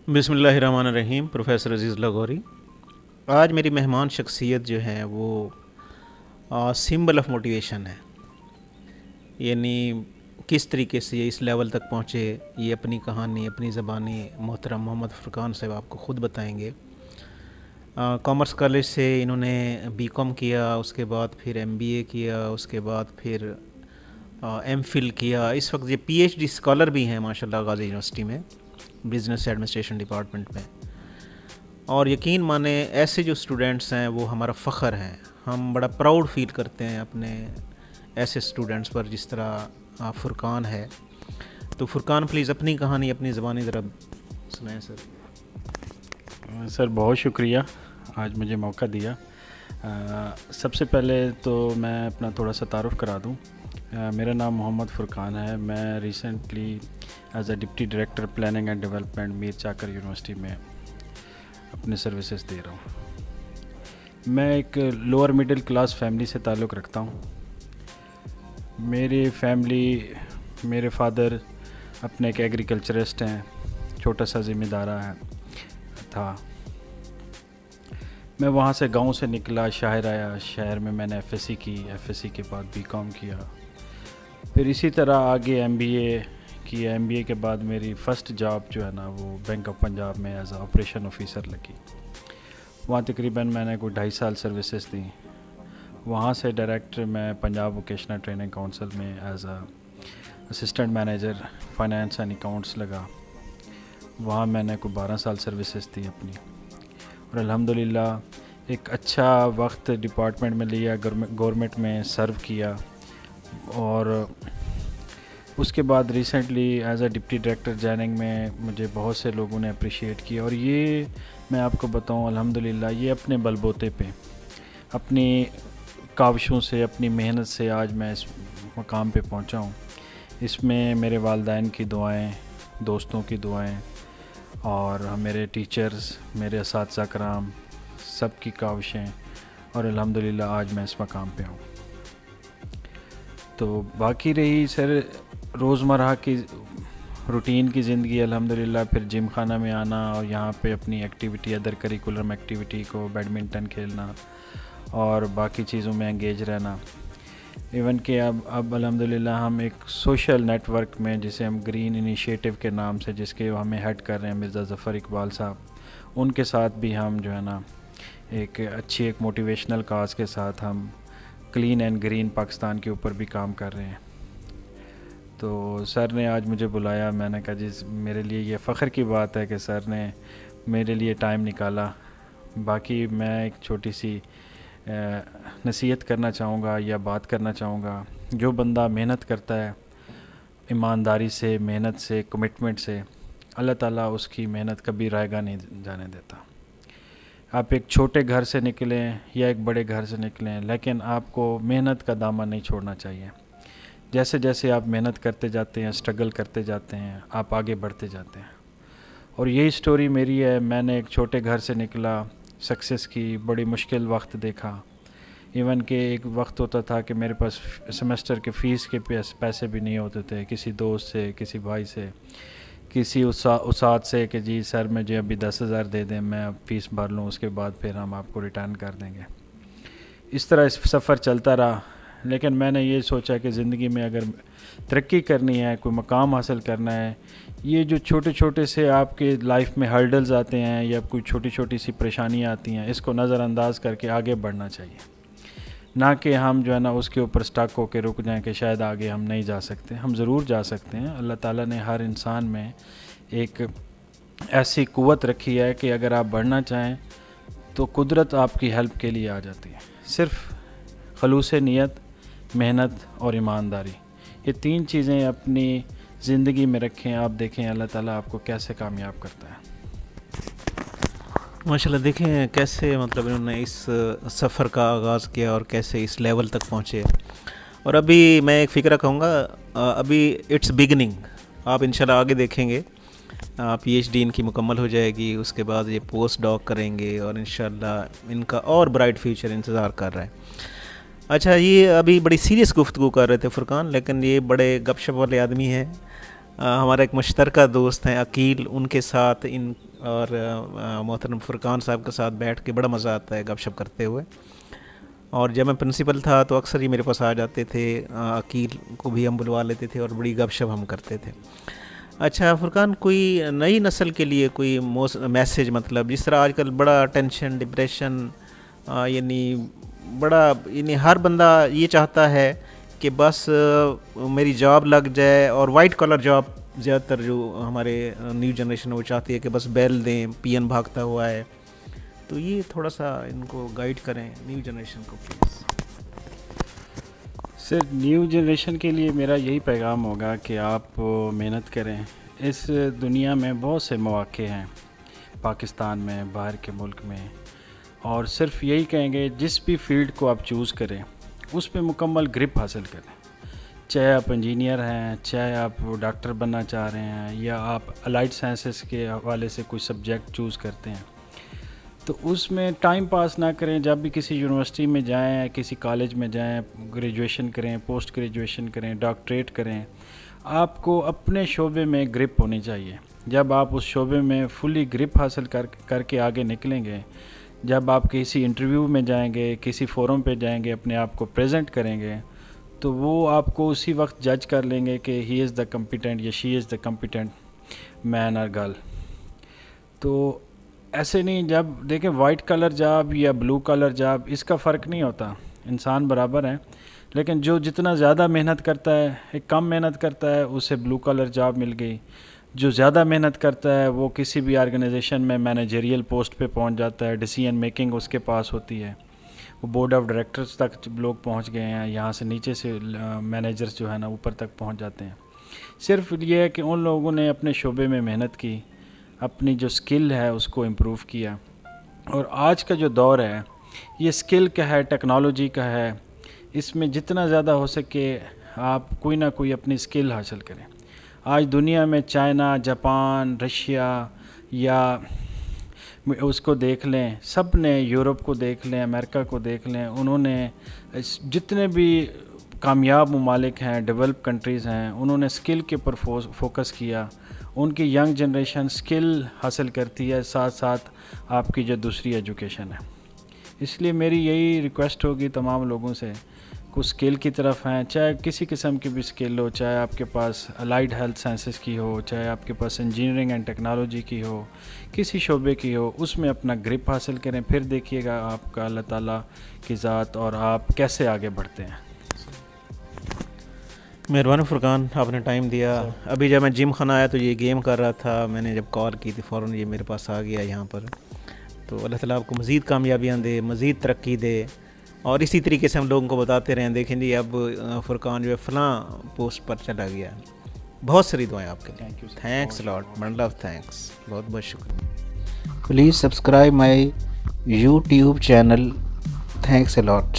بسم اللہ الرحمن الرحیم. پروفیسر عزیز لاغوری. آج میری مہمان شخصیت جو ہے وہ سمبل آف موٹیویشن ہے. یعنی کس طریقے سے یہ اس لیول تک پہنچے، یہ اپنی کہانی اپنی زبانی محترم محمد فرقان صاحب آپ کو خود بتائیں گے. کامرس کالج سے انہوں نے بی کام کیا، اس کے بعد پھر ایم بی اے کیا، اس کے بعد پھر ایم فل کیا. اس وقت یہ پی ایچ ڈی اسکالر بھی ہیں ماشاء اللہ غازی یونیورسٹی میں بزنس ایڈمنسٹریشن ڈپارٹمنٹ میں. اور یقین مانیں ایسے جو اسٹوڈنٹس ہیں وہ ہمارا فخر ہیں. ہم بڑا پراؤڈ فیل کرتے ہیں اپنے ایسے اسٹوڈنٹس پر جس طرح فرقان ہے. تو فرقان پلیز اپنی کہانی اپنی زبانی ذرا سنائیں سر. سر بہت شکریہ آج مجھے موقع دیا. سب سے پہلے تو میں اپنا تھوڑا سا تعارف کرا دوں. میرا نام محمد فرقان ہے. میں recently as a deputy director planning and development Mir Chakar university میں اپنے سروسز دے رہا ہوں. میں ایک لوور مڈل کلاس فیملی سے تعلق رکھتا ہوں. میری فیملی، میرے فادر اپنے ایک ایگریکلچرسٹ ہیں، چھوٹا سا ذمہ دارہ تھا. میں وہاں سے گاؤں سے نکلا، شہر آیا. شہر میں نے ایف ایس سی کی، ایف ایس سی کے بعد بی کام کیا، پھر اسی طرح آگے ایم بی اے کیا. ایم بی اے کے بعد میری فرسٹ جاب جو ہے نا وہ بینک آف پنجاب میں ایز اے آپریشن آفیسر لگی. وہاں تقریباً میں نے کوئی 2.5 سال سروسز دیں. وہاں سے ڈائریکٹر میں پنجاب ووکیشنل ٹریننگ کونسل میں as a assistant manager finance and accounts لگا. وہاں میں نے کوئی 12 سال سروسز دی اپنی، اور الحمدللہ ایک اچھا وقت ڈپارٹمنٹ میں لیا، گورنمنٹ میں سرو کیا. اور اس کے بعد recently as a deputy director joining میں مجھے بہت سے لوگوں نے اپریشیٹ کیا. اور یہ میں آپ کو بتاؤں الحمدللہ یہ اپنے بل بوتے پہ، اپنی کاوشوں سے، اپنی محنت سے آج میں اس مقام پہ پہنچا ہوں. اس میں میرے والدین کی دعائیں، دوستوں کی دعائیں، اور میرے ٹیچرز، میرے اساتذہ کرام، سب کی کاوشیں، اور الحمدللہ آج میں اس مقام پہ ہوں. تو باقی رہی سر روزمرہ کی روٹین کی زندگی. الحمدللہ پھر جم خانہ میں آنا اور یہاں پہ اپنی ایکٹیویٹی، ادر کریکولم ایکٹیویٹی کو بیڈمنٹن کھیلنا اور باقی چیزوں میں انگیج رہنا. ایون کہ اب الحمدللہ ہم ایک سوشل نیٹ ورک میں جسے ہم گرین انیشیٹو کے نام سے، جس کے ہمیں ہیڈ کر رہے ہیں مرزا ظفر اقبال صاحب، ان کے ساتھ بھی ہم جو ہے نا ایک اچھی ایک موٹیویشنل کاز کے ساتھ ہم کلین اینڈ گرین پاکستان کے اوپر بھی کام کر رہے ہیں. تو سر نے آج مجھے بلایا. میں نے کہا جی میرے لیے یہ فخر کی بات ہے کہ سر نے میرے لیے ٹائم نکالا. باقی میں ایک چھوٹی سی نصیحت کرنا چاہوں گا یا بات کرنا چاہوں گا. جو بندہ محنت کرتا ہے ایمانداری سے، محنت سے، کمٹمنٹ سے، اللہ تعالیٰ اس کی محنت کبھی رائے گاہ نہیں جانے دیتا. آپ ایک چھوٹے گھر سے نکلیں یا ایک بڑے گھر سے نکلیں، لیکن آپ کو محنت کا دامن نہیں چھوڑنا چاہیے. جیسے جیسے آپ محنت کرتے جاتے ہیں، اسٹرگل کرتے جاتے ہیں، آپ آگے بڑھتے جاتے ہیں. اور یہی سٹوری میری ہے. میں نے ایک چھوٹے گھر سے نکلا، سکسیس کی، بڑی مشکل وقت دیکھا. ایون کہ ایک وقت ہوتا تھا کہ میرے پاس سیمسٹر کے فیس کے پیسے بھی نہیں ہوتے تھے. کسی دوست سے، کسی بھائی سے، کسی استاد سے کہ جی سر مجھے ابھی 10,000 دے دیں، میں اب فیس بھر لوں، اس کے بعد پھر ہم آپ کو ریٹرن کر دیں گے. اس طرح اس سفر چلتا رہا. لیکن میں نے یہ سوچا کہ زندگی میں اگر ترقی کرنی ہے، کوئی مقام حاصل کرنا ہے، یہ جو چھوٹے چھوٹے سے آپ کے لائف میں ہرڈلز آتے ہیں یا کوئی چھوٹی چھوٹی سی پریشانیاں آتی ہیں، اس کو نظر انداز کر کے آگے بڑھنا چاہیے. نہ کہ ہم جو ہے نا اس کے اوپر سٹک ہو کے رک جائیں کہ شاید آگے ہم نہیں جا سکتے. ہم ضرور جا سکتے ہیں. اللہ تعالیٰ نے ہر انسان میں ایک ایسی قوت رکھی ہے کہ اگر آپ بڑھنا چاہیں تو قدرت آپ کی ہیلپ کے لیے آ جاتی ہے. صرف خلوص نیت، محنت اور ایمانداری، یہ 3 چیزیں اپنی زندگی میں رکھیں. آپ دیکھیں اللہ تعالیٰ آپ کو کیسے کامیاب کرتا ہے. ماشاءاللہ دیکھیں کیسے مطلب انہوں نے اس سفر کا آغاز کیا اور کیسے اس لیول تک پہنچے. اور ابھی میں ایک فکرہ کہوں گا، ابھی اٹس بگننگ. آپ انشاءاللہ آگے دیکھیں گے پی ایچ ڈی ان کی مکمل ہو جائے گی، اس کے بعد یہ پوسٹ ڈاک کریں گے اور انشاءاللہ ان کا اور برائٹ فیوچر انتظار کر رہا ہے. اچھا، یہ ابھی بڑی سیریس گفتگو کر رہے تھے فرقان، لیکن یہ بڑے گپ شپ والے آدمی ہیں. ہمارا ایک مشترکہ دوست ہیں عقیل، ان کے ساتھ اور محترم فرقان صاحب کے ساتھ بیٹھ کے بڑا مزہ آتا ہے گپ شپ کرتے ہوئے. اور جب میں پرنسپل تھا تو اکثر ہی میرے پاس آ جاتے تھے، عقیل کو بھی ہم بلوا لیتے تھے اور بڑی گپ شپ ہم کرتے تھے. اچھا فرقان، کوئی نئی نسل کے لیے کوئی میسیج، مطلب جس طرح آج کل بڑا ٹینشن، ڈپریشن، یعنی ہر بندہ یہ چاہتا ہے کہ بس میری جاب لگ جائے، اور وائٹ کالر جاب زیادہ تر جو ہمارے نیو جنریشن وہ چاہتی ہے کہ بس بیل دیں، پی این بھاگتا ہوا ہے. تو یہ تھوڑا سا ان کو گائیڈ کریں نیو جنریشن کو پلیز. سر نیو جنریشن کے لیے میرا یہی پیغام ہوگا کہ آپ محنت کریں. اس دنیا میں بہت سے مواقع ہیں، پاکستان میں، باہر کے ملک میں، اور صرف یہی کہیں گے جس بھی فیلڈ کو آپ چوز کریں اس پہ مکمل گرپ حاصل کریں. چاہے آپ انجینئر ہیں، چاہے آپ ڈاکٹر بننا چاہ رہے ہیں، یا آپ الائڈ سائنسز کے حوالے سے کوئی سبجیکٹ چوز کرتے ہیں، تو اس میں ٹائم پاس نہ کریں. جب بھی کسی یونیورسٹی میں جائیں، کسی کالج میں جائیں، گریجویشن کریں، پوسٹ گریجویشن کریں، ڈاکٹریٹ کریں، آپ کو اپنے شعبے میں گرپ ہونی چاہیے. جب آپ اس شعبے میں فلی گرپ حاصل کر کے آگے نکلیں گے، جب آپ کسی انٹرویو میں جائیں گے، کسی فورم پہ جائیں گے، اپنے آپ کو پریزنٹ کریں گے، تو وہ آپ کو اسی وقت جج کر لیں گے کہ ہی از دا کمپیٹنٹ یا شی از دا کمپیٹنٹ مین اور گرل. تو ایسے نہیں، جب دیکھیں وائٹ کلر جاب یا بلو کلر جاب، اس کا فرق نہیں ہوتا، انسان برابر ہیں. لیکن جو جتنا زیادہ محنت کرتا ہے، ایک کم محنت کرتا ہے، اسے بلو کلر جاب مل گئی. جو زیادہ محنت کرتا ہے وہ کسی بھی آرگنائزیشن میں مینیجریل پوسٹ پہ پہنچ جاتا ہے، ڈیسیژن میکنگ اس کے پاس ہوتی ہے، وہ بورڈ آف ڈائریکٹرز تک لوگ پہنچ گئے ہیں، یہاں سے نیچے سے مینیجرز جو ہے نا اوپر تک پہنچ جاتے ہیں. صرف یہ ہے کہ ان لوگوں نے اپنے شعبے میں محنت کی، اپنی جو سکل ہے اس کو امپروو کیا. اور آج کا جو دور ہے یہ سکل کا ہے، ٹیکنالوجی کا ہے. اس میں جتنا زیادہ ہو سکے آپ کوئی نہ کوئی اپنی سکل حاصل کریں. آج دنیا میں چائنا، جاپان، رشیا یا اس کو دیکھ لیں، سب نے، یورپ کو دیکھ لیں، امریکہ کو دیکھ لیں، انہوں نے جتنے بھی کامیاب ممالک ہیں، ڈیولپ کنٹریز ہیں، انہوں نے سکل کے اوپر فوکس کیا. ان کی ینگ جنریشن سکل حاصل کرتی ہے، ساتھ ساتھ آپ کی جو دوسری ایجوکیشن ہے. اس لیے میری یہی ریکویسٹ ہوگی تمام لوگوں سے، کچھ سکل کی طرف ہیں، چاہے کسی قسم کی بھی سکل ہو، چاہے آپ کے پاس الائڈ ہیلتھ سائنسز کی ہو، چاہے آپ کے پاس انجینئرنگ اینڈ ٹیکنالوجی کی ہو، کسی شعبے کی ہو، اس میں اپنا گرپ حاصل کریں. پھر دیکھیے گا آپ کا اللہ تعالیٰ کی ذات اور آپ کیسے آگے بڑھتے ہیں. مہربانی فرقان، آپ نے ٹائم دیا. ابھی جب میں جم خانہ آیا تو یہ گیم کر رہا تھا، میں نے جب کال کی تھی فوراً یہ میرے پاس آ گیا یہاں پر. تو اللہ تعالیٰ آپ کو مزید کامیابیاں دے، مزید ترقی دے، اور اسی طریقے سے ہم لوگوں کو بتاتے رہیں. دیکھیں جی اب فرقان جو ہے فلاں پوسٹ پر چلا گیا. بہت ساری دعائیں آپ کے لیے. Thanks lot, bundle of thanks, بہت بہت شکریہ. Please subscribe my YouTube channel. Thanks a lot.